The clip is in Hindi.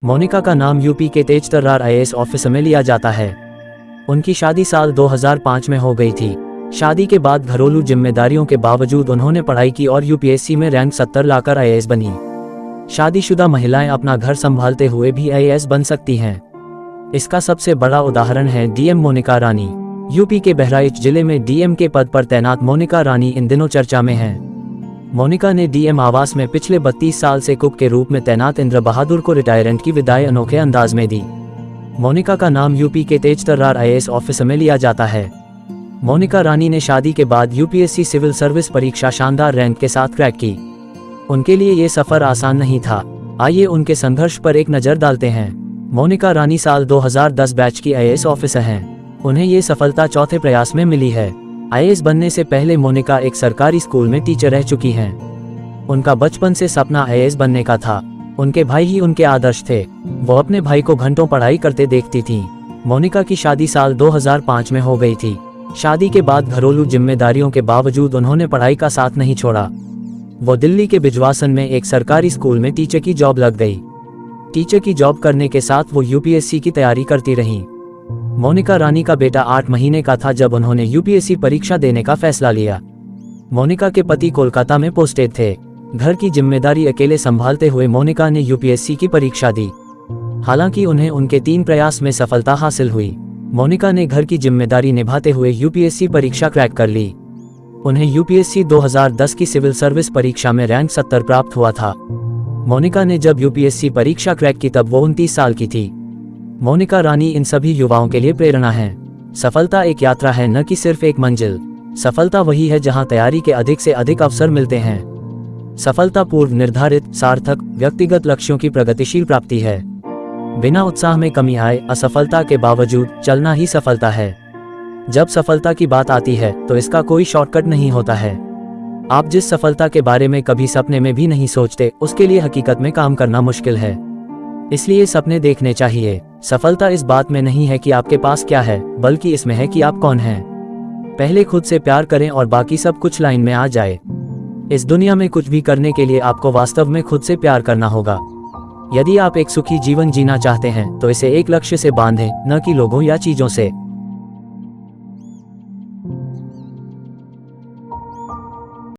मोनिका का नाम यूपी के तेज तर्रार आईएएस ऑफिसर में लिया जाता है। उनकी शादी साल 2005 में हो गई थी। शादी के बाद घरेलू जिम्मेदारियों के बावजूद उन्होंने पढ़ाई की और यूपीएससी में रैंक 70 लाकर आईएएस बनी। शादीशुदा महिलाएं अपना घर संभालते हुए भी आईएएस बन सकती हैं। इसका सबसे बड़ा उदाहरण है डीएम मोनिका रानी। यूपी के बहराइच जिले में डीएम के पद पर तैनात मोनिका रानी इन दिनों चर्चा में हैं। मोनिका ने डीएम आवास में पिछले 32 साल से कुक के रूप में तैनात इंद्र बहादुर को रिटायरमेंट की विदाई अनोखे अंदाज में दी। मोनिका का नाम यूपी के तेज तर्रार आईएएस ऑफिसर में लिया जाता है। मोनिका रानी ने शादी के बाद यूपीएससी सिविल सर्विस परीक्षा शानदार रैंक के साथ क्रैक की। उनके लिए ये सफर आसान नहीं था। आइए उनके संघर्ष पर एक नज़र डालते हैं। मोनिका रानी साल 2010 बैच की आईएएस ऑफिसर हैं। उन्हें ये सफलता चौथे प्रयास में मिली है। आईएएस बनने से पहले मोनिका एक सरकारी स्कूल में टीचर रह चुकी हैं। उनका बचपन से सपना आईएएस बनने का था। उनके भाई ही उनके आदर्श थे। वो अपने भाई को घंटों पढ़ाई करते देखती थीं। मोनिका की शादी साल 2005 में हो गई थी। शादी के बाद घरेलू जिम्मेदारियों के बावजूद उन्होंने पढ़ाई का साथ नहीं छोड़ा। वो दिल्ली के बिजवासन में एक सरकारी स्कूल में टीचर की जॉब लग गई। टीचर की जॉब करने के साथ वो यूपीएससी की तैयारी करती रहीं। मोनिका रानी का बेटा 8 महीने का था जब उन्होंने यूपीएससी परीक्षा देने का फैसला लिया। मोनिका के पति कोलकाता में पोस्टेड थे। घर की जिम्मेदारी अकेले संभालते हुए मोनिका ने यूपीएससी की परीक्षा दी। हालांकि उन्हें उनके 3 प्रयास में सफलता हासिल हुई। मोनिका ने घर की जिम्मेदारी निभाते हुए यूपीएससी परीक्षा क्रैक कर ली। उन्हें यूपीएससी 2010 की सिविल सर्विस परीक्षा में रैंक 70 प्राप्त हुआ था। मोनिका ने जब यूपीएससी परीक्षा क्रैक की तब वो 29 साल की थी। मोनिका रानी इन सभी युवाओं के लिए प्रेरणा है। सफलता एक यात्रा है, न कि सिर्फ एक मंजिल। सफलता वही है जहां तैयारी के अधिक से अधिक अवसर मिलते हैं। सफलता पूर्व निर्धारित, सार्थक, व्यक्तिगत लक्ष्यों की प्रगतिशील प्राप्ति है। बिना उत्साह में कमी आए असफलता के बावजूद चलना ही सफलता है। जब सफलता की बात आती है तो इसका कोई शॉर्टकट नहीं होता है। आप जिस सफलता के बारे में कभी सपने में भी नहीं सोचते, उसके लिए हकीकत में काम करना मुश्किल है। इसलिए सपने देखने चाहिए। सफलता इस बात में नहीं है कि आपके पास क्या है, बल्कि इसमें है कि आप कौन हैं। पहले खुद से प्यार करें और बाकी सब कुछ लाइन में आ जाए। इस दुनिया में कुछ भी करने के लिए आपको वास्तव में खुद से प्यार करना होगा। यदि आप एक सुखी जीवन जीना चाहते हैं तो इसे एक लक्ष्य से बांधें, न कि लोगों या चीजों से।